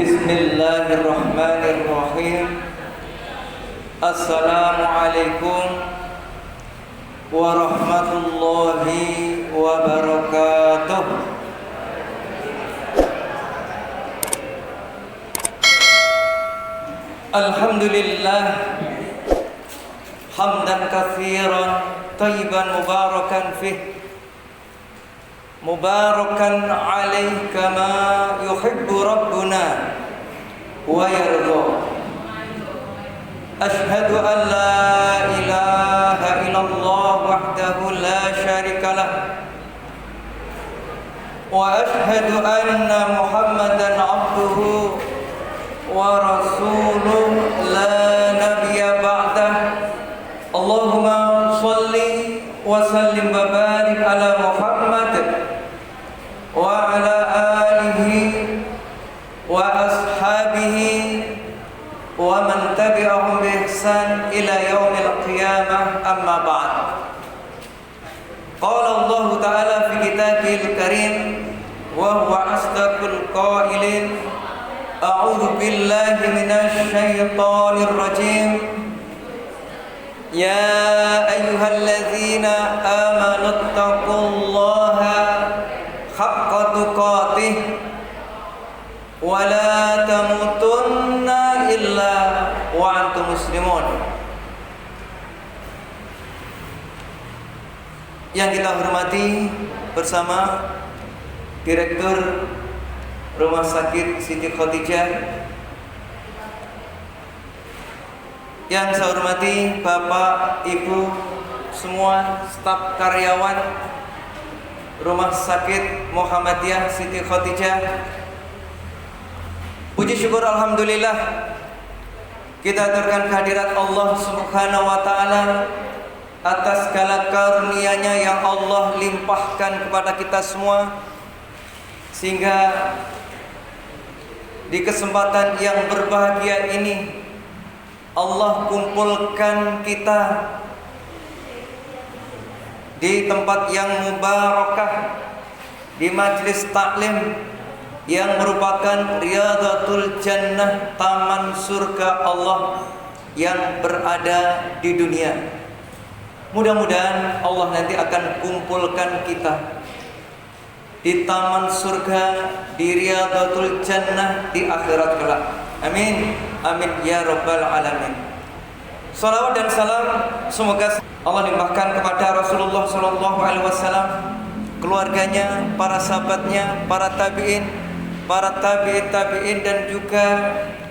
Bismillahirrahmanirrahim. Assalamualaikum warahmatullahi wabarakatuh. Alhamdulillah hamdan katsiran thayyiban mubarakan fih mubarakan alaih kama yuhibbu rabbuna wa yarda. Ashhadu an la ilaha illallah wahdahu la syarika lah wa ashhadu anna Muhammadan abduhu wa rasuluh la nabiyya ba'dah. Allahumma shalli wa sallim wa barik ala Muhammad wa ala alihi wa ashabihi wa man tabi'ahum bi ihsan ila yaumil qiyamah, amma ba'd. Qala Allah ta'ala fi kitabihil karim wa huwa asdaqul qailin. A'udzu billahi minasy syaithanir rajim. Ya ayyuhalladzina amanu taqullaha haqqa tuqatih wa la tamutunna illa wa antum muslimun. Yang kita hormati bersama Direktur Rumah Sakit Siti Khadijah, yang saya hormati Bapak, Ibu, semua staf karyawan Rumah Sakit Muhammadiyah Siti Khadijah. Puji syukur alhamdulillah kita aturkan kehadirat Allah Subhanahu wa taala atas segala karunia-Nya yang Allah limpahkan kepada kita semua, sehingga di kesempatan yang berbahagia ini Allah kumpulkan kita di tempat yang mubarakah, di majlis taklim yang merupakan Riyadhatul Jannah, taman surga Allah yang berada di dunia. Mudah-mudahan Allah nanti akan kumpulkan kita di taman surga, di Riyadhatul Jannah di akhirat kelak. Amin, amin ya rabbal alamin. Salawat dan salam semoga Allah limpahkan kepada Rasulullah sallallahu alaihi wasallam, keluarganya, para sahabatnya, para tabi'in, para tabi'in dan juga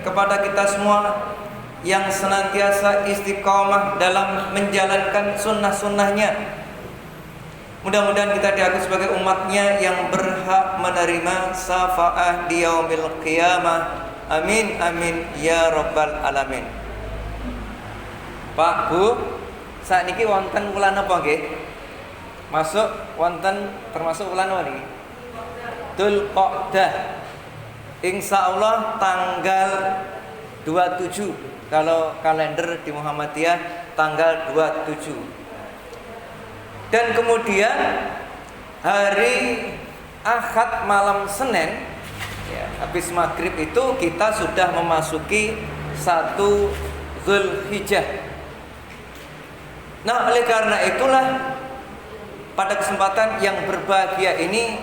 kepada kita semua yang senantiasa istiqamah dalam menjalankan sunnah-sunnahnya. Mudah-mudahan kita diaku sebagai umatnya yang berhak menerima syafaat di yaumil qiyamah. Amin, amin ya rabbal alamin. Pak, Bu, saat ini wonten wulan apa nggih? Masuk wonten termasuk wulan apa niki? Dzulqa'dah. Insyaallah tanggal 27 kalau kalender di Muhammadiyah tanggal 27. Dan kemudian hari Ahad malam Senin ya, habis maghrib itu kita sudah memasuki 1 Dzulhijjah. Nah, oleh karena itulah pada kesempatan yang berbahagia ini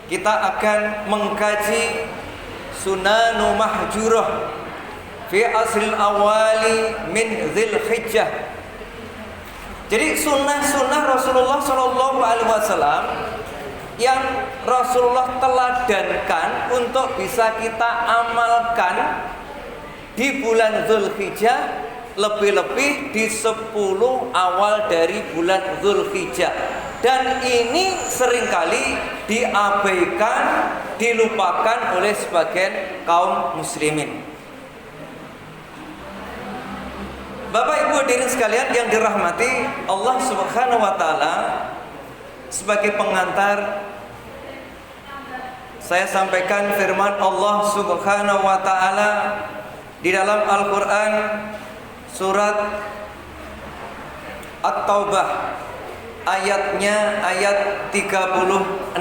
kita akan mengkaji Sunanu Mahjurah fi asril awali min Dzulhijjah. Jadi sunnah-sunnah Rasulullah Shallallahu Alaihi Wasallam yang Rasulullah teladankan untuk bisa kita amalkan di bulan Dzulhijjah, lebih-lebih di 10 awal dari bulan Dzulhijjah. Dan ini seringkali diabaikan, dilupakan oleh sebagian kaum muslimin. Bapak Ibu hadirin sekalian yang dirahmati Allah Subhanahu wa taala, sebagai pengantar saya sampaikan firman Allah Subhanahu wa taala di dalam Al-Qur'an surat At-Taubah ayatnya ayat 36.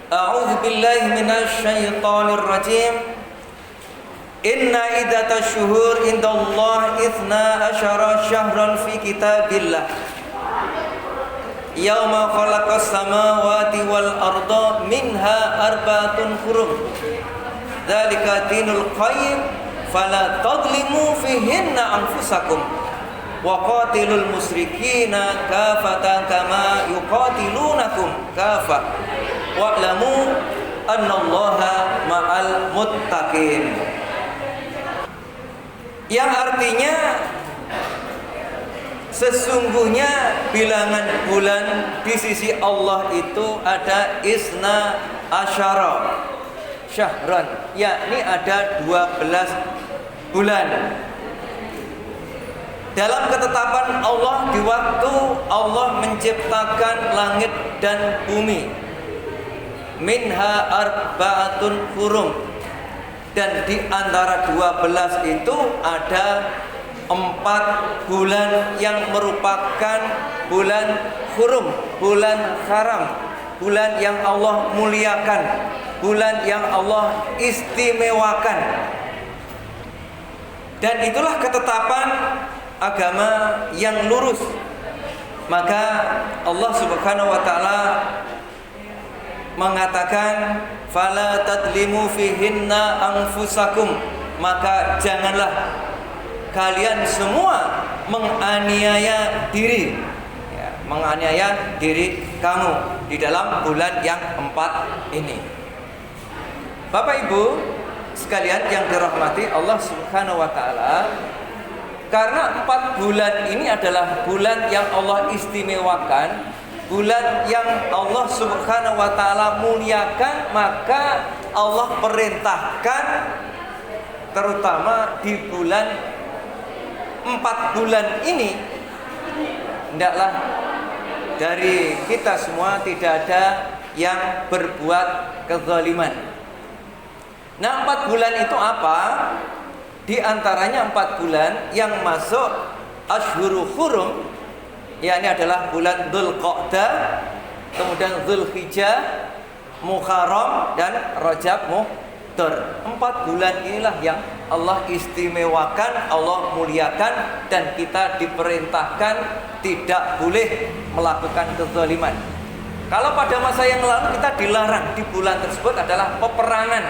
A'udzu billahi minasy syaithanir rajim. Inna iddatash syuhur indallah 12 syahran fi kitabillah. Yauma khalaqas samawati wal arda minha arba'atun hurum. Dzalika dinul qayyim fala tadlimu fihinna anfusakum wa qatilul musyrikina kafatan kama yuqatilunakum kafah wa'lamu annallaha ma'al muttaqin. Yang artinya sesungguhnya bilangan bulan di sisi Allah itu ada isna asyara syahran, yakni ada 12 bulan. Dalam ketetapan Allah di waktu Allah menciptakan langit dan bumi, minha arba'atun hurum, dan di antara 12 itu ada 4 bulan yang merupakan bulan hurum, bulan haram, bulan yang Allah muliakan, bulan yang Allah istimewakan. Dan itulah ketetapan agama yang lurus. Maka Allah Subhanahu wa taala mengatakan fala tadlimu fihinna anfusakum, maka janganlah kalian semua menganiaya diri, ya, menganiaya diri kamu di dalam bulan yang 4 ini. Bapak Ibu sekalian yang dirahmati Allah Subhanahu wa taala, karena 4 bulan ini adalah bulan yang Allah istimewakan, bulan yang Allah Subhanahu wa taala muliakan, maka Allah perintahkan terutama di bulan 4 bulan ini hendaklah dari kita semua tidak ada yang berbuat kezaliman. Nah, 4 bulan itu apa? Di antaranya 4 bulan yang masuk Asyhurul Hurum, yakni adalah bulan Dzulqa'dah, kemudian Dzulhijjah, Muharram, dan Rajab Muhdar. 4 bulan inilah yang Allah istimewakan, Allah muliakan, dan kita diperintahkan tidak boleh melakukan kezaliman. Kalau pada masa yang lalu kita dilarang di bulan tersebut adalah peperangan,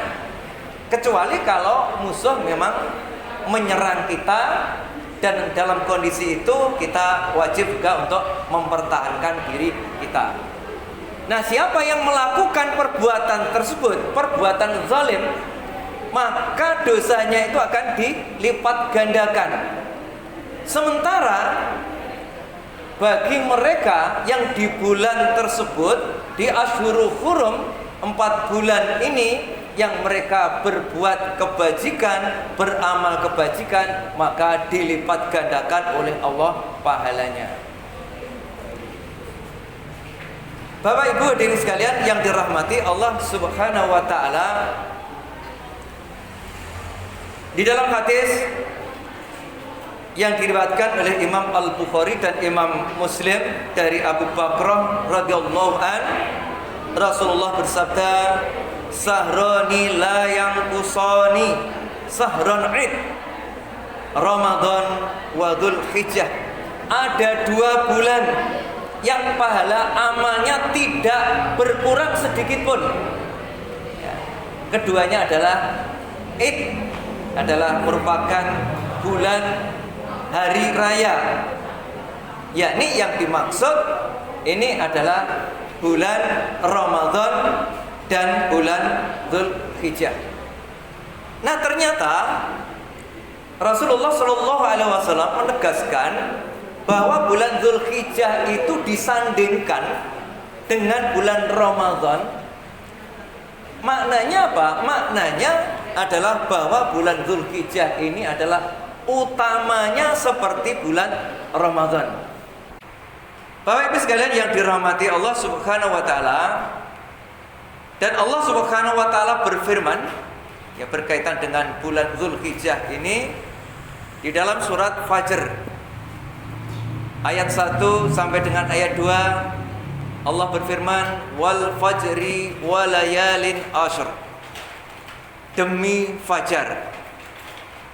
kecuali kalau musuh memang menyerang kita, dan dalam kondisi itu kita wajib juga untuk mempertahankan diri kita. Nah, siapa yang melakukan perbuatan tersebut, perbuatan zalim, maka dosanya itu akan dilipat gandakan. Sementara bagi mereka yang di bulan tersebut, di Asyhurul Hurum, 4 bulan ini, yang mereka berbuat kebajikan, beramal kebajikan, maka dilipat gandakan oleh Allah pahalanya. Bapak Ibu hadirin sekalian yang dirahmati Allah Subhanahu wa taala, di dalam hadis yang diriwayatkan oleh Imam Al-Bukhari dan Imam Muslim dari Abu Bakrah radhiyallahu an, Rasulullah bersabda, sahrani la yanqusani sahron id Ramadan wa Dzulhijjah. Ada 2 bulan yang pahala amalnya tidak berkurang sedikit pun, ya. Keduanya adalah Id, adalah merupakan bulan hari raya, yakni yang dimaksud ini adalah bulan Ramadan dan bulan Dzulhijjah. Nah, ternyata Rasulullah Shallallahu Alaihi Wasallam menegaskan bahwa bulan Dzulhijjah itu disandingkan dengan bulan Ramadan. Maknanya apa? Maknanya adalah bahwa bulan Dzulhijjah ini adalah utamanya seperti bulan Ramadan. Bapak Ibu sekalian yang dirahmati Allah Subhanahu wa taala, dan Allah Subhanahu wa taala berfirman, ya, berkaitan dengan bulan Dzulhijjah ini di dalam surat Fajr ayat 1 sampai dengan ayat 2, Allah berfirman, wal fajri walayalin ashr. Demi fajar.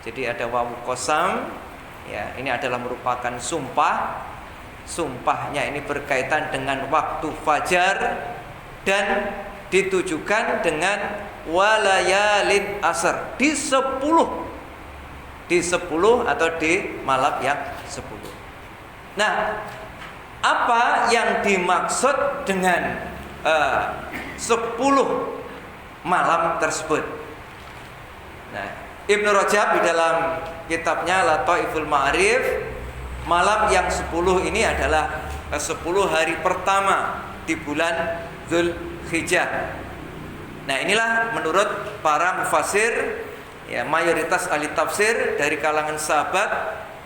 Jadi ada wawu qasam, ya, ini adalah merupakan sumpah. Sumpahnya ini berkaitan dengan waktu fajar dan ditujukan dengan walayalin asr, di 10 atau di malam yang 10. Nah, apa yang dimaksud dengan 10 malam tersebut? Nah, Ibnu Rajab di dalam kitabnya Lataiful Ma'arif, malam yang 10 ini adalah 10 hari pertama di bulan Dzulhijjah. Nah, inilah menurut para mufassir, ya, mayoritas ahli tafsir dari kalangan sahabat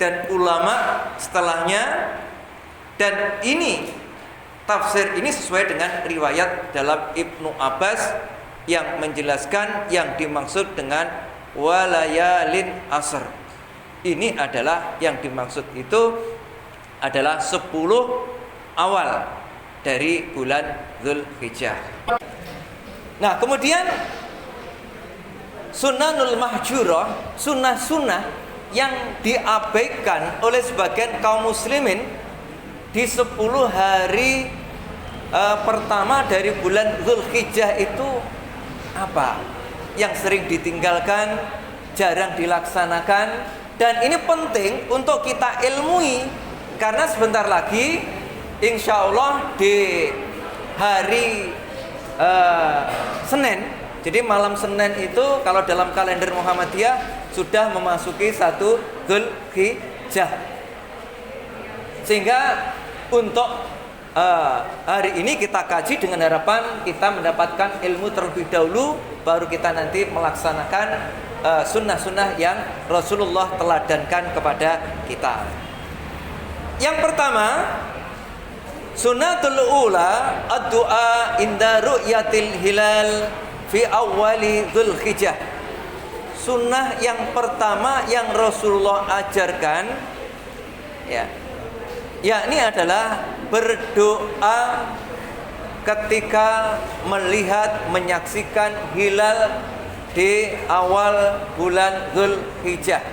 dan ulama setelahnya. Dan ini tafsir ini sesuai dengan riwayat dalam Ibnu Abbas yang menjelaskan yang dimaksud dengan walayalin asr. Ini adalah yang dimaksud itu adalah 10 awal dari bulan Dzulhijjah. Nah, kemudian Sunnanul Mahjurah, sunnah-sunnah yang diabaikan oleh sebagian kaum muslimin di 10 hari pertama dari bulan Dzulhijjah itu apa? Yang sering ditinggalkan, jarang dilaksanakan, dan ini penting untuk kita ilmui, karena sebentar lagi insya Allah di hari Senin, jadi malam Senin itu kalau dalam kalender Muhammadiyah sudah memasuki 1 Dzulhijjah. Sehingga untuk hari ini kita kaji dengan harapan kita mendapatkan ilmu terlebih dahulu, baru kita nanti melaksanakan sunnah-sunnah yang Rasulullah teladankan kepada kita. Yang pertama, sunnatul ula ad-du'a inda ru'yatil hilal fi awwali Dzulhijjah. Sunnah yang pertama yang Rasulullah ajarkan, ya, yakni adalah berdoa ketika melihat, menyaksikan hilal di awal bulan Dzulhijjah.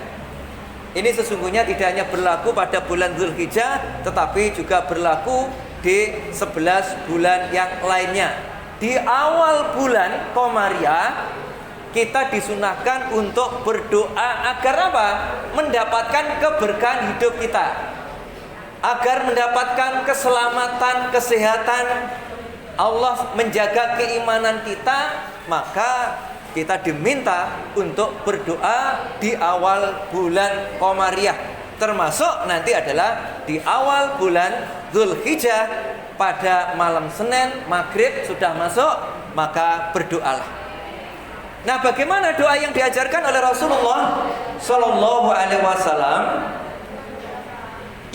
Ini sesungguhnya tidak hanya berlaku pada bulan Dzulhijjah, tetapi juga berlaku di 11 bulan yang lainnya. Di awal bulan Komariah kita disunahkan untuk berdoa agar apa? Mendapatkan keberkahan hidup kita, agar mendapatkan keselamatan, kesehatan, Allah menjaga keimanan kita. Maka kita diminta untuk berdoa di awal bulan Komariah, termasuk nanti adalah di awal bulan Dzulhijjah pada malam Senin maghrib sudah masuk, maka berdoalah. Nah, bagaimana doa yang diajarkan oleh Rasulullah Sallallahu Alaihi Wasallam?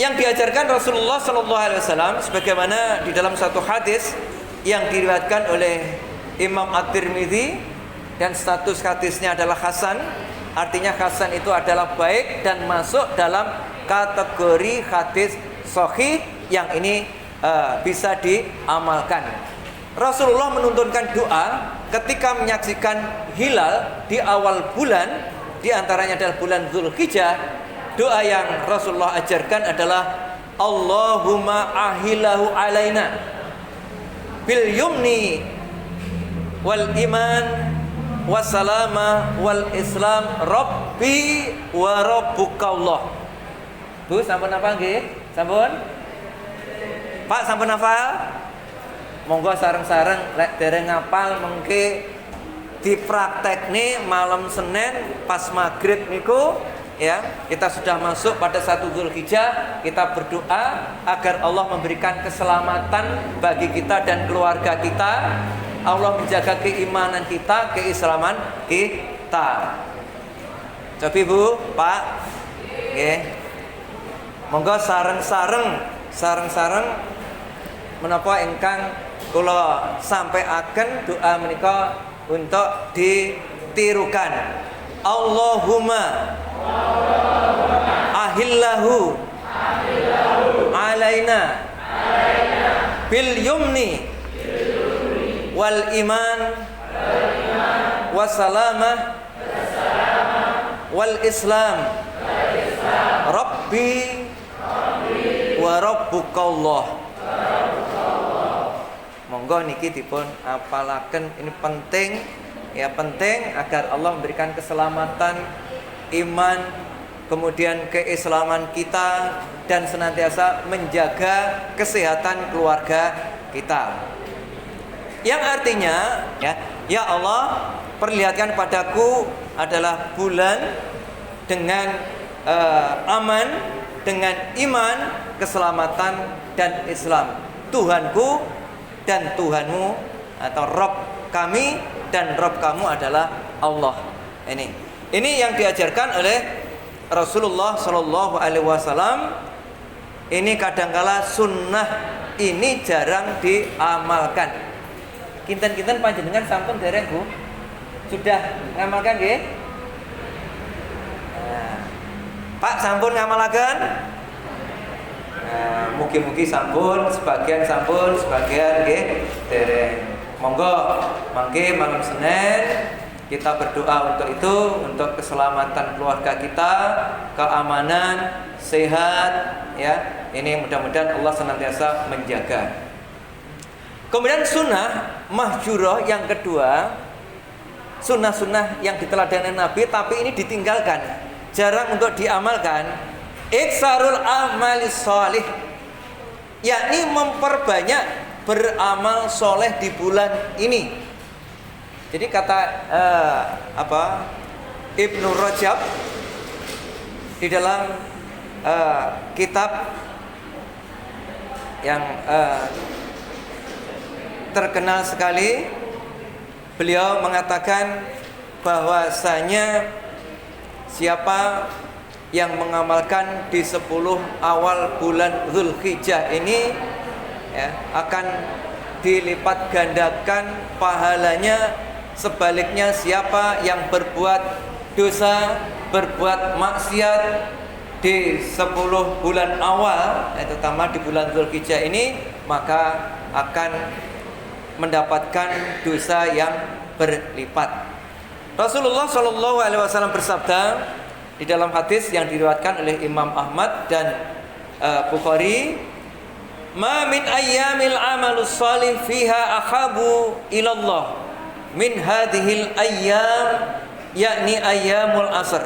Yang diajarkan Rasulullah Sallallahu Alaihi Wasallam sebagaimana di dalam satu hadis yang diriwayatkan oleh Imam At-Tirmidzi, dan status hadisnya adalah hasan. Artinya hasan itu adalah baik dan masuk dalam kategori hadis sahih yang ini bisa diamalkan. Rasulullah menuntunkan doa ketika menyaksikan hilal di awal bulan, di antaranya adalah bulan Dzulhijjah. Doa yang Rasulullah ajarkan adalah Allahumma ahillahu alaina bil yumni wal iman wassalama wal islam rabbi wa rabbukallah. Bu, sampun apa nggih? Sampun? Pak, sampun hafal? Monggo sareng-sareng lek dereng ngapal mengke dipraktekne malam Senin pas maghrib niku, ya. Kita sudah masuk pada 1 Dzulhijjah, kita berdoa agar Allah memberikan keselamatan bagi kita dan keluarga kita. Allah menjaga keimanan kita, keislaman kita. Coba Bu, Pak, nggih. Monggo sareng-sareng menapa ingkang kula sampaiaken doa menika untuk ditirukan. Allahumma ahillahu alaina bil yumni wal iman wassalamah wal islam rabbi wa rabbukallah. Monggo niki dipun apalaken, ini penting ya, penting agar Allah memberikan keselamatan iman, kemudian keislaman kita, dan senantiasa menjaga kesehatan keluarga kita. Yang artinya ya Allah, perlihatkan padaku adalah bulan dengan aman, dengan iman, keselamatan dan Islam. Tuhanku dan Tuhanmu, atau Rob kami dan Rob kamu adalah Allah. Ini yang diajarkan oleh Rasulullah Shallallahu Alaihi Wasallam. Ini kadangkala sunnah ini jarang diamalkan. Kinten-kinten panjenengan sampun dereng Bu? Sudah ngamalkan nggih? Pak sampun ngamalaken? Mugi-mugi sampun, sebagian nggih dereng. Monggo mangke malam Senin kita berdoa untuk itu, untuk keselamatan keluarga kita, keamanan, sehat ya. Ini mudah-mudahan Allah senantiasa menjaga. Kemudian sunnah mahjurah yang kedua, sunnah-sunnah yang diteladani Nabi tapi ini ditinggalkan, jarang untuk diamalkan. Iksarul amali sholih, yakni memperbanyak beramal soleh di bulan ini. Jadi kata Ibnu Rajab di dalam kitab yang terkenal sekali, beliau mengatakan bahwasanya siapa yang mengamalkan di 10 awal bulan Dzulhijjah ini ya, akan dilipat gandakan pahalanya. Sebaliknya siapa yang berbuat dosa, berbuat maksiat di 10 bulan awal, terutama di bulan Dzulhijjah ini, maka akan mendapatkan dosa yang berlipat. Rasulullah Shallallahu Alaihi Wasallam bersabda di dalam hadis yang diriwayatkan oleh Imam Ahmad dan Bukhari, "Ma min ayyamil amalus shalih fiha ahabu ilallah min hadhil ayyam, yakni ayyamul asr."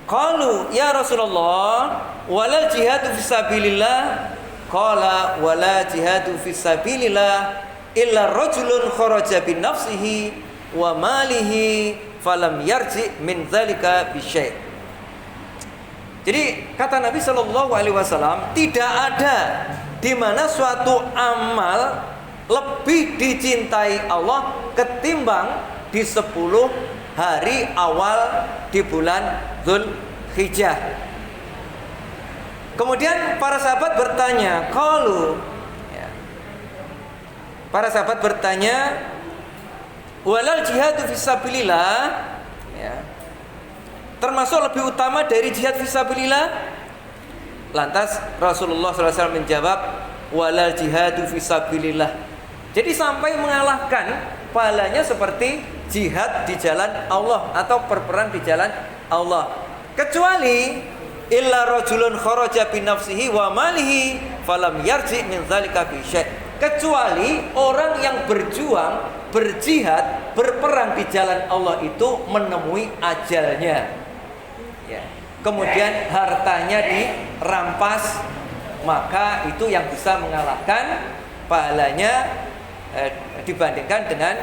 Qalu ya Rasulullah, walal jihadu fisabilillah? Qala wala jihadu fisabilillah illa rajulun kharaja bi nafsihi wa malihi falam yarji min dzalika bi syai'. Jadi kata Nabi Shallallahu Alaihi Wasallam, tidak ada di mana suatu amal lebih dicintai Allah ketimbang di 10 hari awal di bulan Dzulhijjah. Kemudian para sahabat bertanya, para sahabat bertanya, walal jihadu fisabilillah, termasuk lebih utama dari jihad fisabilillah? Lantas Rasulullah SAW menjawab, walal jihadu fisabilillah. Jadi sampai mengalahkan, pahalanya seperti jihad di jalan Allah atau berperang di jalan Allah. Kecuali illa rajulun kharaja bi nafsihi wa malihi falam yarji min dzalika bi syai'. Kecuali orang yang berjuang, berjihad, berperang di jalan Allah itu menemui ajalnya. Ya. Kemudian hartanya dirampas, maka itu yang bisa mengalahkan pahalanya dibandingkan dengan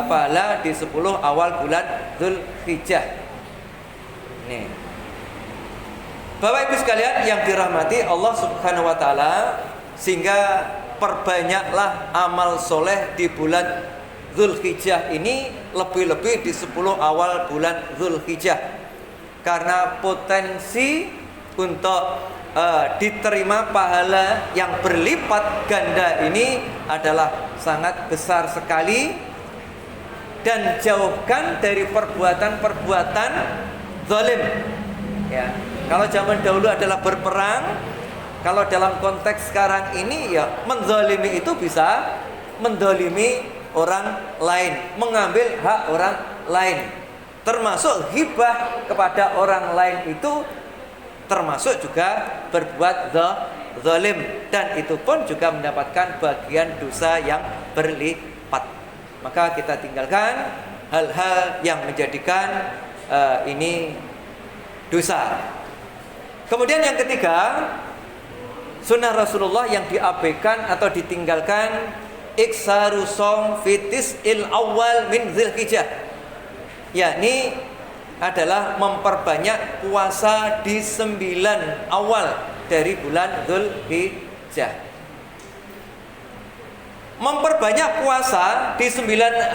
pahala di 10 awal bulan Dzulhijjah. Nih. Bapak Ibu sekalian yang dirahmati Allah Subhanahu wa taala, sehingga perbanyaklah amal soleh di bulan Dzulhijjah ini, lebih-lebih di 10 awal bulan Dzulhijjah, karena potensi untuk diterima pahala yang berlipat ganda ini adalah sangat besar sekali. Dan jauhkan dari perbuatan-perbuatan zalim. Ya, kalau zaman dahulu adalah berperang, Kalau dalam konteks sekarang ini ya menzalimi itu bisa mendolimi orang lain, mengambil hak orang lain. Termasuk hibah kepada orang lain itu termasuk juga berbuat zalim, dan itu pun juga mendapatkan bagian dosa yang berlipat. Maka kita tinggalkan hal-hal yang menjadikan ini dosa. Kemudian yang ketiga, sunnah Rasulullah yang diabaikan atau ditinggalkan, iksaru som fitis il awal min Dzulhijjah, yakni adalah memperbanyak puasa di 9 awal dari bulan Dzulhijjah. Memperbanyak puasa di 9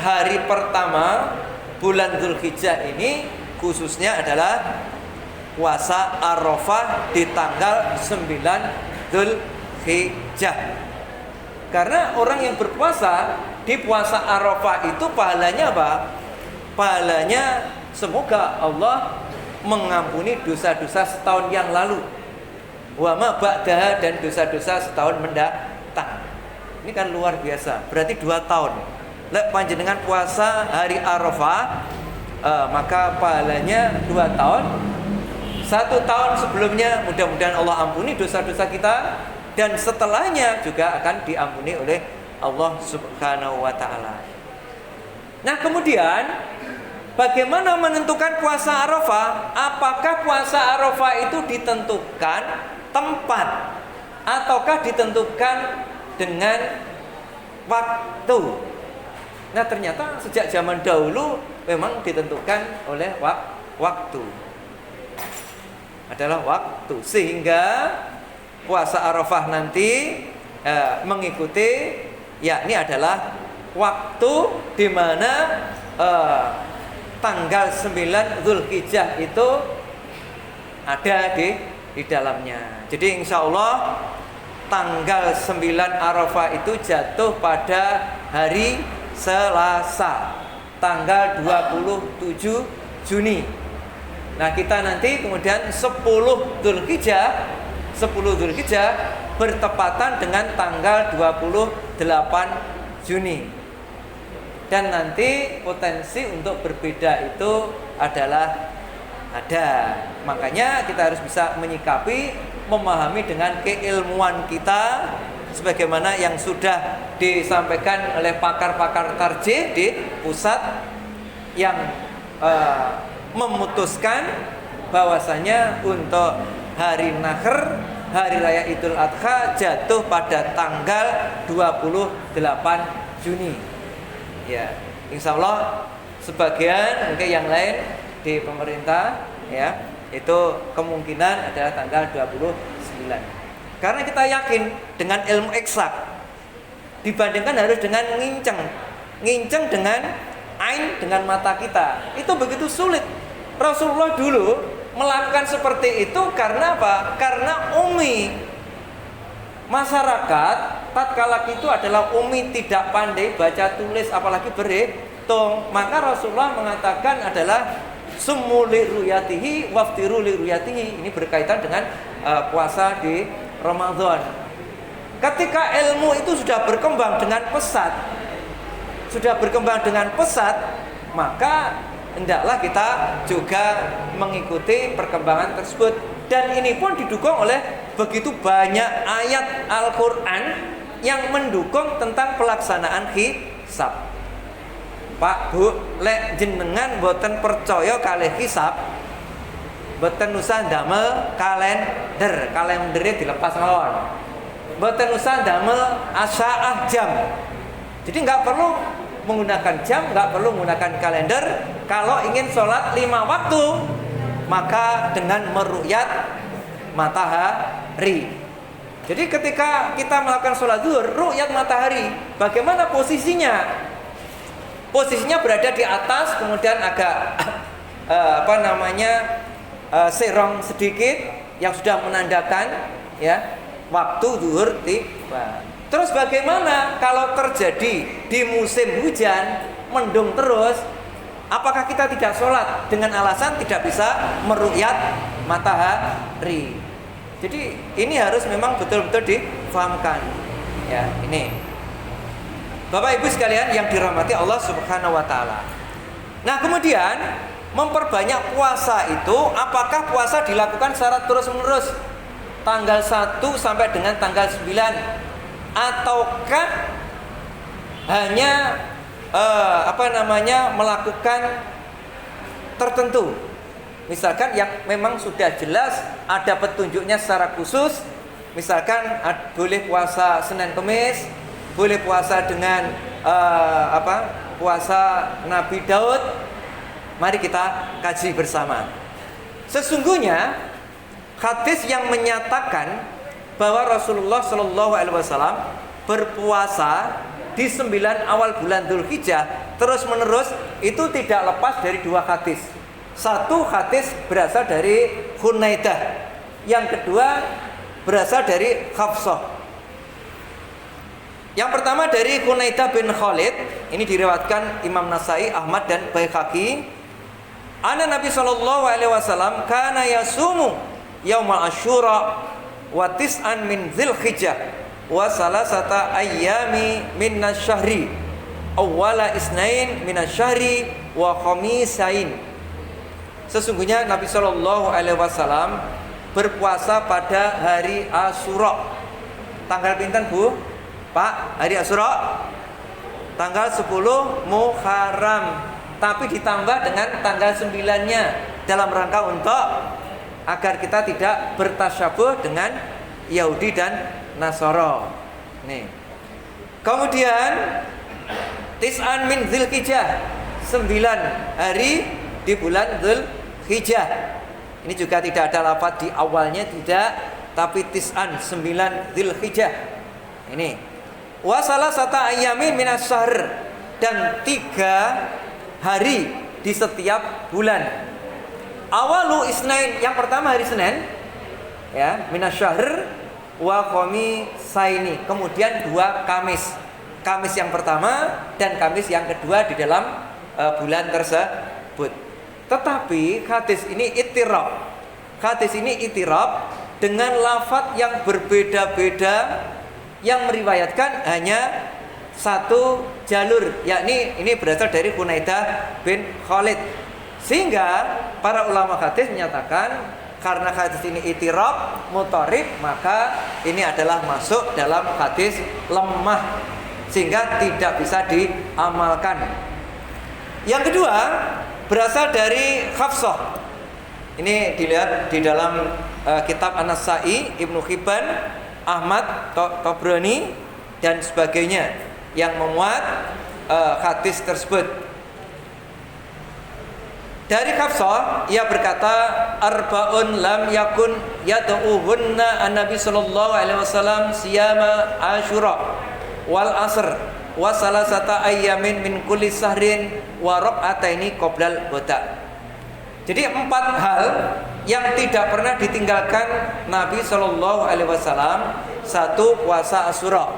hari pertama bulan Dzulhijjah ini khususnya adalah puasa Arafah di tanggal 9 Dzulhijjah. Karena orang yang berpuasa di puasa Arafah itu pahalanya apa? Pahalanya semoga Allah mengampuni dosa-dosa setahun yang lalu, wa ma ba'daha, dan dosa-dosa setahun mendatang. Ini kan luar biasa. Berarti 2 tahun. Lek panjenengan puasa hari Arafah, maka pahalanya 2 tahun. 1 tahun sebelumnya mudah-mudahan Allah ampuni dosa-dosa kita, dan setelahnya juga akan diampuni oleh Allah Subhanahu wa taala. Nah, kemudian bagaimana menentukan puasa Arafah? Apakah puasa Arafah itu ditentukan tempat ataukah ditentukan dengan waktu? Nah, ternyata sejak zaman dahulu memang ditentukan oleh waktu. Adalah waktu, sehingga puasa Arafah nanti mengikuti, yakni adalah waktu di mana tanggal 9 Dzulhijjah itu ada di dalamnya. Jadi insya Allah tanggal 9 Arafah itu jatuh pada hari Selasa, tanggal 27 Juni. Nah, kita nanti kemudian 10 Dzulhijjah bertepatan dengan tanggal 28 Juni. Dan nanti potensi untuk berbeda itu adalah ada. Makanya kita harus bisa menyikapi, memahami dengan keilmuan kita, sebagaimana yang sudah disampaikan oleh pakar-pakar tarjih di pusat yang memutuskan bahwasanya untuk hari Nahr, hari raya Idul Adha, jatuh pada tanggal 28 Juni. Ya, insya Allah sebagian mungkin yang lain di pemerintah ya itu kemungkinan adalah tanggal 29. Karena kita yakin dengan ilmu eksak dibandingkan harus dengan nginceng dengan ain, dengan mata kita, itu begitu sulit. Rasulullah dulu melakukan seperti itu karena apa? Karena ummi. Masyarakat tatkala itu adalah ummi, tidak pandai baca tulis apalagi berhitung. Maka Rasulullah mengatakan adalah summu li ruyatihi waftiru li ruyatihi. Ini berkaitan dengan puasa di Ramadan. Ketika ilmu itu sudah berkembang dengan pesat, maka hendaklah kita juga mengikuti perkembangan tersebut. Dan ini pun didukung oleh begitu banyak ayat Al-Quran yang mendukung tentang pelaksanaan hisab. Pak, Bu, lek jenengan boten percaya kalih hisab, boten usah damel kalendernya dilepas mawon. Boten usah damel asaah jam. Jadi nggak perlu menggunakan jam, nggak perlu menggunakan kalender. Kalau ingin sholat 5 waktu, maka dengan meru'yat matahari. Jadi ketika kita melakukan sholat zuhur, ru'yat matahari, bagaimana posisinya? Posisinya berada di atas, kemudian agak serong sedikit, yang sudah menandakan ya waktu zuhur tiba. Terus bagaimana kalau terjadi di musim hujan, mendung terus? Apakah kita tidak sholat dengan alasan tidak bisa meru'yat matahari? Jadi ini harus memang betul-betul difahamkan. Ya, ini. Bapak Ibu sekalian yang dirahmati Allah Subhanahu wa taala. Nah, kemudian memperbanyak puasa itu, apakah puasa dilakukan secara terus-menerus? Tanggal 1 sampai dengan tanggal 9, ataukah hanya melakukan tertentu? Misalkan yang memang sudah jelas ada petunjuknya secara khusus, misalkan boleh puasa Senin Kemis, boleh puasa dengan puasa Nabi Daud. Mari kita kaji bersama. Sesungguhnya hadis yang menyatakan bahwa Rasulullah Shallallahu Alaihi Wasallam berpuasa di 9 awal bulan Dzulhijjah terus menerus itu tidak lepas dari 2 hadis. Satu hadis berasal dari Hunaidah, yang kedua berasal dari Hafsah. Yang pertama dari Hunaidah bin Khalid, ini diriwayatkan Imam Nasai, Ahmad dan Baihaqi. Anna Nabi sallallahu alaihi wasallam kana yasumu yaumal asyura wa tis'an min Dzulhijjah wa salasata ayyami minasyahri awwala isnain minasyahri wa khamisain. Sesungguhnya Nabi sallallahu alaihi wasallam berpuasa pada hari Asyura. Tanggal pinten, Bu? Pak, hari Asyura tanggal 10 Muharram, tapi ditambah dengan tanggal 9-nya dalam rangka untuk agar kita tidak bertasyabuh dengan Yahudi dan Nasara. Nih. Kemudian Tis'an min Dzulhijjah, 9 hari di bulan Dzulhijjah. Ini juga tidak ada lafaz di awalnya, tidak, tapi Tis'an 9 Dzulhijjah. Ini wa salasata ayyamin minas syahr, dan 3 hari di setiap bulan. Awalu isnain, yang pertama hari Senin, ya, minas syahr wa khamisaini, kemudian 2 Kamis. Kamis yang pertama dan Kamis yang kedua di dalam bulan tersebut. Tetapi hadis ini ittirab. Hadis ini ittirab dengan lafaz yang berbeda-beda, yang meriwayatkan hanya satu jalur, yakni ini berasal dari Hunaidah bin Khalid. Sehingga para ulama hadis menyatakan karena hadis ini ittirab mutarib, maka ini adalah masuk dalam hadis lemah, sehingga tidak bisa diamalkan. Yang kedua berasal dari Hafsah. Ini dilihat di dalam kitab An-Nasai, Ibnu Hibban, Ahmad, Tabrani dan sebagainya yang memuat hadis tersebut. Dari Hafsah, ia berkata, arba'un lam yakun yad'uhunna an-nabi sallallahu alaihi wasallam siyama Asyura wal asr wa salasata ayyamin min kulli sahrin wa raq'ataini qoblal ghada. Jadi 4 hal yang tidak pernah ditinggalkan Nabi sallallahu alaihi wasallam. 1, puasa Asyura.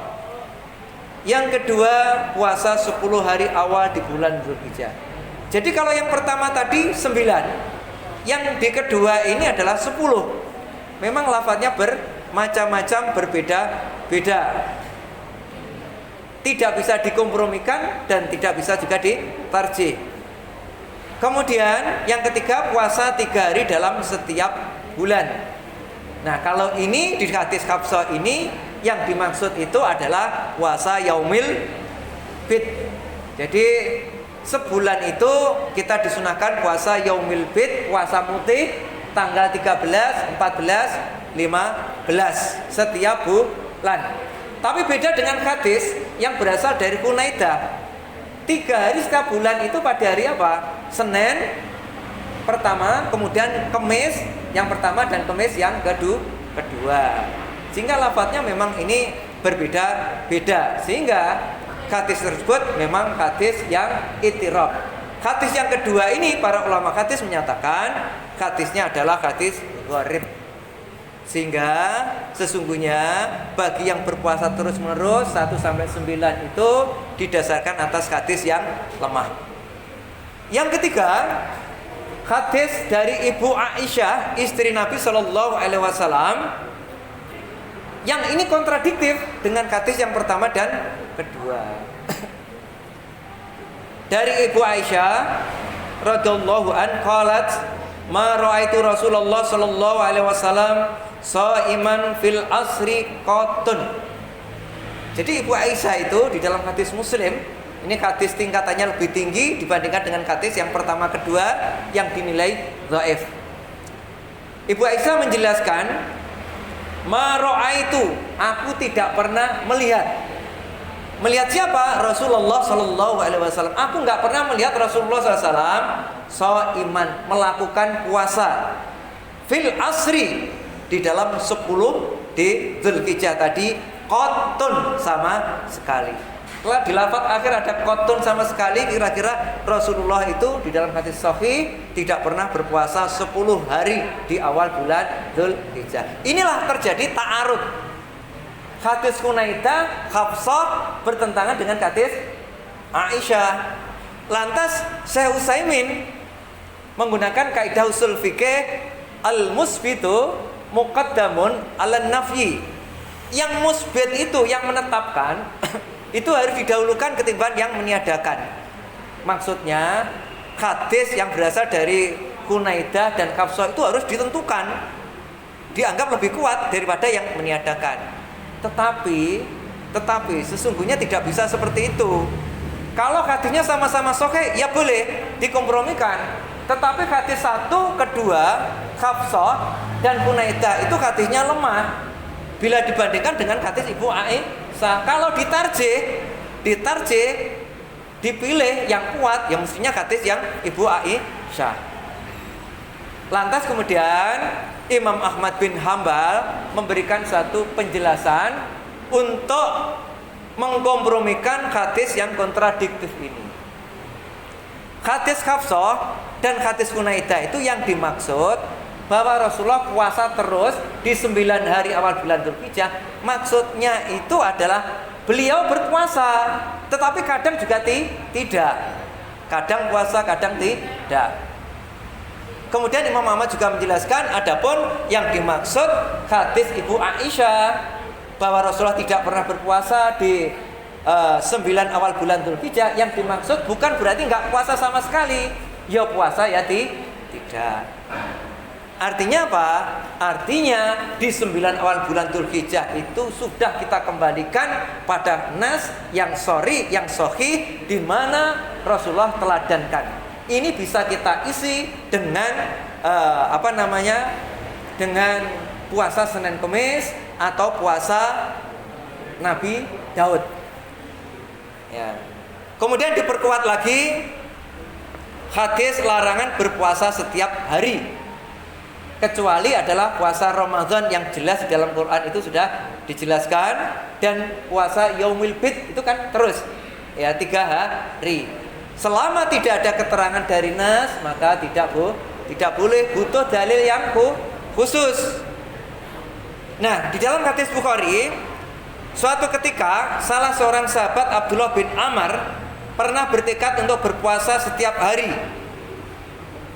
Yang kedua, puasa 10 hari awal di bulan Dzulhijjah. Jadi kalau yang pertama tadi 9, yang di kedua ini adalah 10. Memang lafadznya bermacam-macam, berbeda-beda. Tidak bisa dikompromikan dan tidak bisa juga ditarjih. Kemudian yang ketiga, puasa 3 hari dalam setiap bulan. Nah, kalau ini di hadis Hafsah ini yang dimaksud itu adalah puasa Yaumil Bid. Jadi sebulan itu kita disunahkan puasa Yaumil Bid, puasa mutih tanggal 13, 14, 15 setiap bulan. Tapi beda dengan hadis yang berasal dari Hunaidah. 3 hari setiap bulan itu pada hari apa? Senin pertama, kemudian Kamis yang pertama dan Kamis yang kedua. Sehingga lafadznya memang ini berbeda-beda. Sehingga hadis tersebut memang hadis yang ittirab. Hadis yang kedua ini para ulama hadis menyatakan hadisnya adalah hadis gharib. Sehingga sesungguhnya bagi yang berpuasa terus-menerus 1 sampai 9 itu didasarkan atas hadis yang lemah. Yang ketiga, hadis dari Ibu Aisyah, istri Nabi sallallahu alaihi wasallam, Yang ini kontradiktif dengan hadis yang pertama dan kedua. Dari Ibu Aisyah radhiyallahu an qalat ma raaitu Rasulullah sallallahu alaihi wasallam shaiman fil asri qatun. Jadi Ibu Aisyah itu di dalam hadis Muslim, ini hadis tingkatannya lebih tinggi dibandingkan dengan hadis yang pertama kedua yang dinilai dhaif. Ibu Aisyah menjelaskan ma raaitu, aku tidak pernah melihat. Melihat siapa? Rasulullah sallallahu alaihi wasallam. Aku enggak pernah melihat Rasulullah sallallahu alaihi wasallam shaiman, melakukan puasa fil asri di dalam 10 di Dzulhijjah tadi qatun sama sekali. Setelah di lafaz akhir ada qatun sama sekali, kira-kira Rasulullah itu di dalam hadis sahih tidak pernah berpuasa 10 hari di awal bulan Dzulhijjah. Inilah terjadi ta'arud. Hadis Hunaidah, Hafsah bertentangan dengan hadis Aisyah. Lantas Syekh Utsaimin menggunakan kaidah usul fikih al-musbitu muqaddamun 'alan nafyi. Yang musbit itu yang menetapkan itu harus didahulukan ketimbang yang meniadakan. Maksudnya hadis yang berasal dari Hunaidah dan Hafsah itu harus ditentukan, dianggap lebih kuat daripada yang meniadakan. Tetapi sesungguhnya tidak bisa seperti itu. Kalau hadisnya sama-sama sahih, ya boleh dikompromikan. Tetapi hadis 1, 2, Hafsah dan Hunaidah itu hadisnya lemah bila dibandingkan dengan hadis Ibu Aisyah. Kalau ditarjih, dipilih yang kuat, yang mestinya hadis yang Ibu Aisyah. Lantas kemudian Imam Ahmad bin Hambal memberikan satu penjelasan untuk mengkompromikan hadis yang kontradiktif ini. Hadis Hafsah dan hadis Hunaidah itu yang dimaksud bahwa Rasulullah puasa terus di 9 hari awal bulan Dzulhijjah. Maksudnya itu adalah beliau berpuasa, tetapi kadang juga tidak. Kadang puasa, kadang tidak. Kemudian Imam Ahmad juga menjelaskan adapun yang dimaksud hadis Ibu Aisyah bahwa Rasulullah tidak pernah berpuasa di 9 awal bulan Dzulhijjah, yang dimaksud bukan berarti nggak puasa sama sekali. Ya puasa ya tidak. Artinya apa? Artinya di 9 awal bulan Dzulhijjah itu sudah kita kembalikan pada nas yang yang sahih di mana Rasulullah teladankan. Ini bisa kita isi dengan dengan puasa Senin Kemis atau puasa Nabi Daud. Ya. Kemudian diperkuat lagi hadis larangan berpuasa setiap hari, kecuali adalah puasa Ramadan yang jelas di dalam Quran itu sudah dijelaskan, dan puasa Yaumil Bid itu kan terus ya 3 hari. Selama tidak ada keterangan dari nas, maka tidak boleh, butuh dalil yang khusus. Nah, di dalam hadis Bukhari, suatu ketika salah seorang sahabat Abdullah bin Amr pernah bertekad untuk berpuasa setiap hari.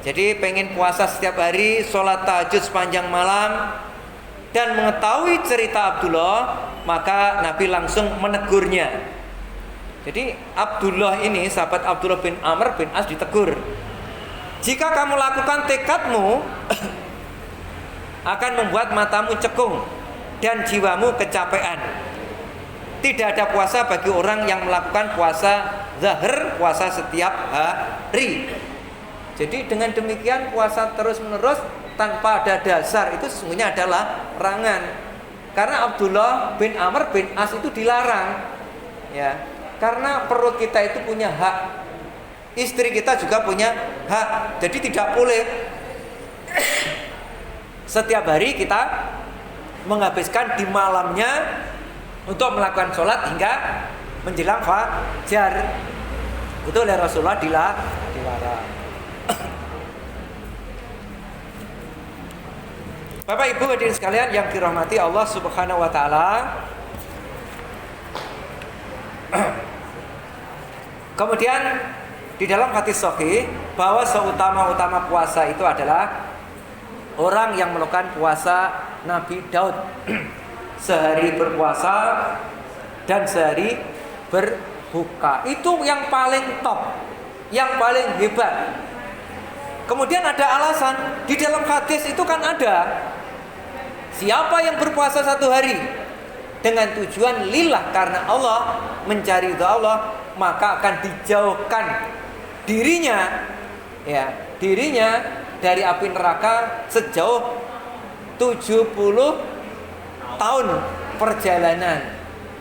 Jadi pengen puasa setiap hari, sholat tahajud sepanjang malam. Dan mengetahui cerita Abdullah, maka Nabi langsung menegurnya. Jadi Abdullah ini, sahabat Abdullah bin Amr bin As, ditegur. Jika kamu lakukan tekadmu akan membuat matamu cekung dan jiwamu kecapean. Tidak ada puasa bagi orang yang melakukan puasa zahir, puasa setiap hari. Jadi dengan demikian puasa terus menerus tanpa ada dasar itu sesungguhnya adalah larangan. Karena Abdullah bin Amr bin As itu dilarang, ya. Karena perut kita itu punya hak, istri kita juga punya hak. Jadi tidak boleh setiap hari kita menghabiskan di malamnya untuk melakukan sholat hingga menjelang fajar. Itu oleh Rasulullah dilarang. Bapak Ibu hadirin sekalian yang dirahmati Allah Subhanahu wa taala. Kemudian di dalam hadis sahih bahwa seutama-utama puasa itu adalah orang yang melakukan puasa Nabi Daud. sehari berpuasa dan sehari berbuka. Itu yang paling top, yang paling hebat. Kemudian ada alasan, di dalam hadis itu kan ada, siapa yang berpuasa 1 hari dengan tujuan lillah karena Allah, mencari ridha Allah, maka akan dijauhkan dirinya dari api neraka sejauh 70 tahun perjalanan.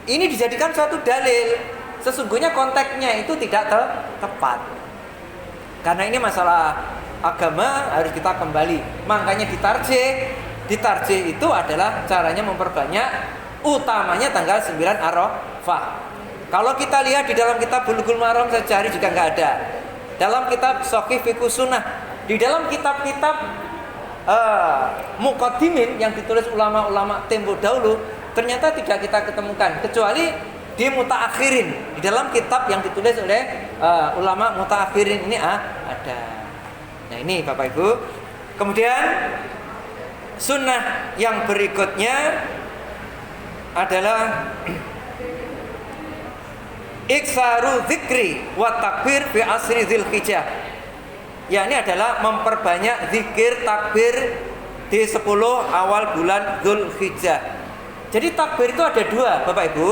Ini dijadikan suatu dalil. Sesungguhnya konteksnya itu tidak tepat. Karena ini masalah agama, harus kita kembali. Makanya ditarjih itu adalah caranya memperbanyak, utamanya tanggal 9 Arafah. Kalau kita lihat di dalam kitab Bulughul Maram, saya cari juga nggak ada. Dalam kitab Shaqih Fiqh Sunnah, di dalam kitab-kitab muqaddimin yang ditulis ulama-ulama tempo dahulu, ternyata tidak kita ketemukan, kecuali di mutaakhirin. Di dalam kitab yang ditulis oleh ulama mutaakhirin ini ada. Nah ini Bapak Ibu. Kemudian sunnah yang berikutnya adalah iksaru dzikri wa takbir fi asri Dzulhijjah. Ya, ini adalah memperbanyak zikir takbir di 10 awal bulan Dzulhijjah. Jadi takbir itu ada 2 Bapak Ibu.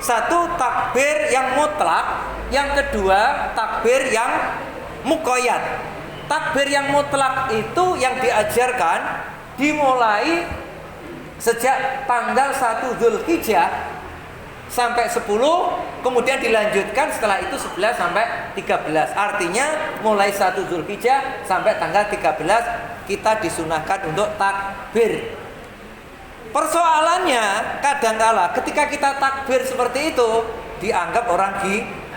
Satu takbir yang mutlak, yang kedua takbir yang muqayyad. Takbir yang mutlak itu yang diajarkan dimulai sejak tanggal 1 Dzulhijjah sampai 10, kemudian dilanjutkan setelah itu 11 sampai 13. Artinya mulai 1 Dzulhijjah sampai tanggal 13 kita disunahkan untuk takbir. Persoalannya kadangkala ketika kita takbir seperti itu dianggap orang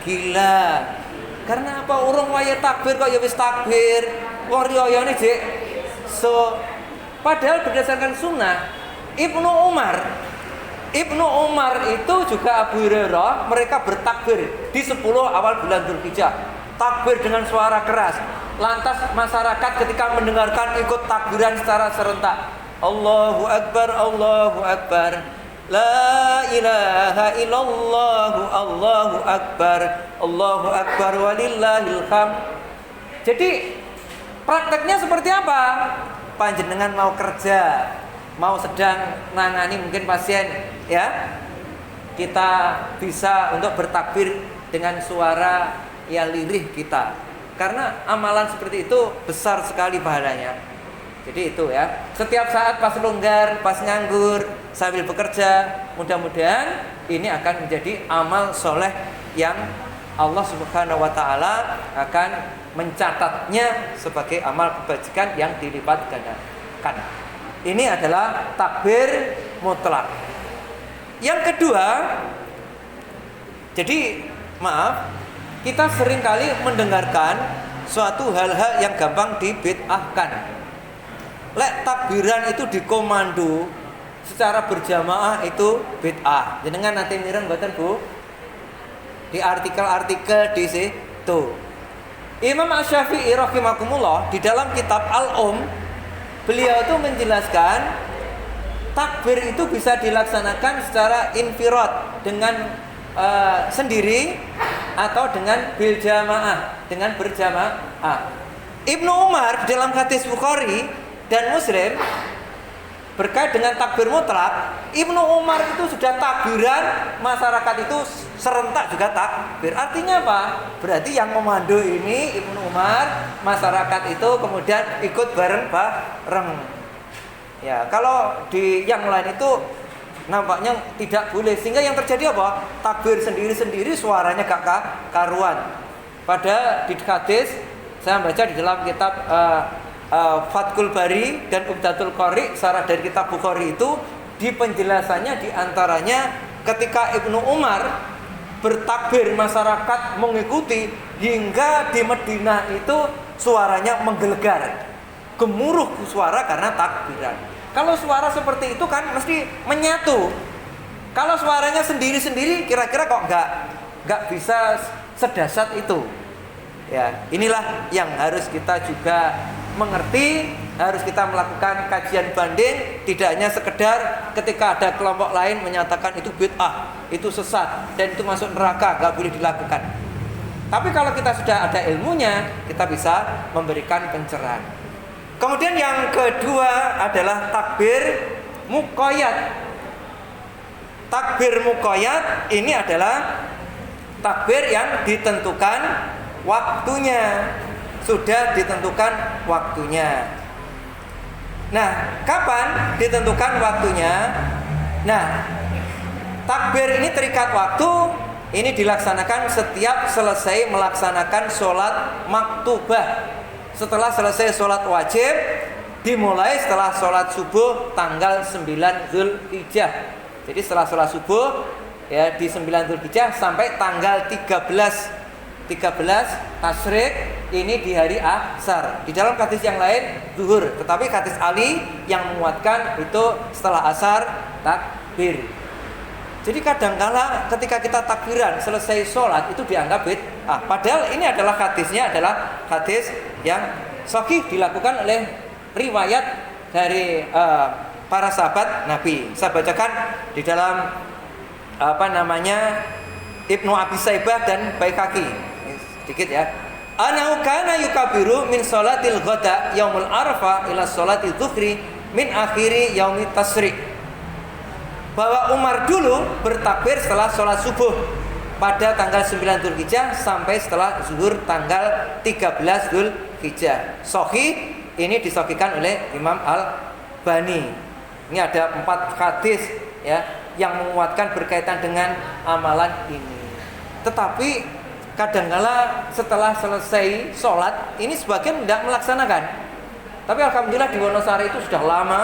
gila. Karena apa? Urung waya takbir kok ya wis takbir. Wong riyane jek. Padahal berdasarkan sunnah Ibnu Umar itu juga Abu Hurairah, mereka bertakbir di 10 awal bulan Dzulhijjah. Takbir dengan suara keras. Lantas masyarakat ketika mendengarkan ikut takbiran secara serentak. Allahu Akbar, Allahu Akbar. La ilaha illallah, Allahu Akbar, Allahu Akbar walillahil hamd. Jadi prakteknya seperti apa? Panjenengan mau kerja, mau sedang nangani mungkin pasien, ya, kita bisa untuk bertakbir dengan suara yang lirih kita. Karena amalan seperti itu besar sekali pahalanya. Jadi itu ya, setiap saat pas longgar, pas nganggur, sambil bekerja, mudah-mudahan ini akan menjadi amal soleh yang Allah Subhanahu wa Ta'ala akan mencatatnya sebagai amal kebajikan yang dilipat gandakan. Ini adalah takbir mutlak. Yang kedua, jadi maaf, kita seringkali mendengarkan suatu hal-hal yang gampang dibid'ahkan. Lek takbiran itu dikomando secara berjamaah itu bid'ah. Jenengan nanti mireng mboten Bu? Di artikel-artikel di situ. Imam Asy-Syafi'i rahimakumullah di dalam kitab beliau itu menjelaskan takbir itu bisa dilaksanakan secara infirad dengan sendiri atau dengan bil jamaah, dengan berjamaah. Ibnu Umar dalam hadis Bukhari dan Muslim berkait dengan takbir mutlak, Ibnu Umar itu sudah takbiran, masyarakat itu serentak juga takbir. Artinya apa? Berarti yang memandu ini Ibnu Umar, masyarakat itu kemudian ikut bareng-bareng. Ya, kalau di yang lain itu nampaknya tidak boleh, sehingga yang terjadi apa? Takbir sendiri-sendiri, suaranya gak karuan. Pada di hadis saya baca di dalam kitab Fathul Bari dan Umdatul Qari, sarah dari kitab Bukhari itu, di penjelasannya diantaranya ketika Ibnu Umar bertakbir, masyarakat mengikuti hingga di Madinah itu suaranya menggelegar, gemuruh suara karena takbiran. Kalau suara seperti itu kan mesti menyatu. Kalau suaranya sendiri-sendiri kira-kira kok nggak bisa sedasat itu. Ya, inilah yang harus kita juga mengerti harus kita melakukan kajian banding, tidak hanya sekedar ketika ada kelompok lain menyatakan itu bid'ah, itu sesat dan itu masuk neraka, nggak boleh dilakukan. Tapi kalau kita sudah ada ilmunya, kita bisa memberikan pencerahan. Kemudian yang kedua adalah takbir muqayyad. Takbir muqayyad ini adalah takbir yang ditentukan waktunya, sudah ditentukan waktunya. Nah, kapan ditentukan waktunya? Nah, takbir ini terikat waktu, ini dilaksanakan setiap selesai melaksanakan sholat maktubah. Setelah selesai sholat wajib, dimulai setelah sholat subuh tanggal 9 Zulhijjah. Jadi setelah sholat subuh ya di 9 Zulhijjah sampai tanggal 13 Tasyrik, ini di hari Asar. Di dalam hadis yang lain zuhur, tetapi hadis Ali yang menguatkan itu setelah Asar takbir. Jadi kadangkala ketika kita takbiran selesai sholat itu dianggap bid'ah. Padahal ini adalah hadisnya adalah hadis yang sahih, dilakukan oleh riwayat dari para sahabat Nabi. Saya bacakan di dalam Ibnu Abi Saibah dan Baihaqi. Sedikit ya. Anau kana yukabiru min sholatil ghada yaumul arafah ila sholatil dhuhri min akhiri yaumit tasyrik. Bahwa Umar dulu bertakbir setelah sholat subuh pada tanggal 9 Zulhijjah sampai setelah zuhur tanggal 13 Zulhijjah. Sahih, ini disahihkan oleh Imam Al-Bani. Ini ada 4 hadis ya yang menguatkan berkaitan dengan amalan ini. Tetapi kadangkala setelah selesai sholat ini sebagian tidak melaksanakan. Tapi alhamdulillah di Wonosari itu sudah lama.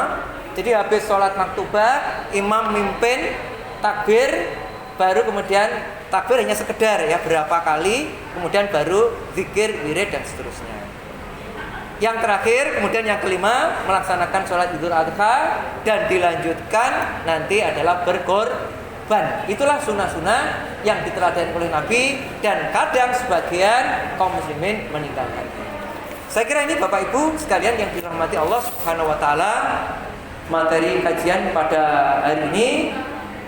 Jadi habis sholat maktubah, imam mimpin takbir, baru kemudian takbir hanya sekedar ya berapa kali, kemudian baru zikir, wirid dan seterusnya. Yang terakhir, kemudian yang kelima, melaksanakan sholat Idul Adha dan dilanjutkan nanti adalah berkorban. Itulah sunnah-sunnah yang diteladani oleh Nabi dan kadang sebagian kaum muslimin meninggalkan. Saya kira ini Bapak Ibu sekalian yang dirahmati Allah Subhanahu wa taala, materi kajian pada hari ini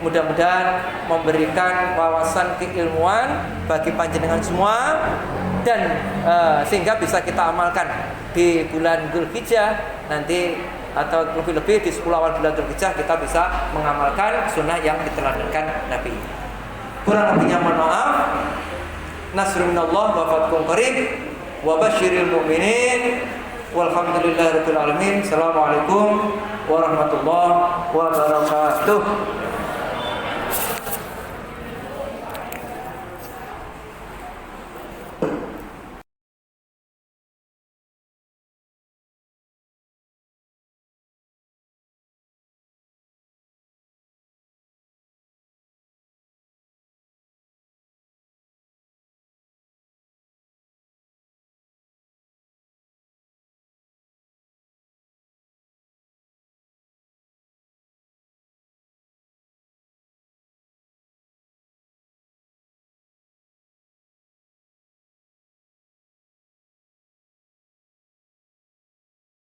mudah-mudahan memberikan wawasan keilmuan bagi panjenengan semua dan sehingga bisa kita amalkan di bulan Zulhijjah nanti, atau lebih-lebih di 10 awal bulan Zulhijjah kita bisa mengamalkan sunnah yang diteladankan Nabi. Kurang lebihnya mohon maaf. Nasrun minallah wa fathun qarib wa basyiril mu'minin walhamdulillahirabbil alamin. Assalamualaikum warahmatullahi wabarakatuh.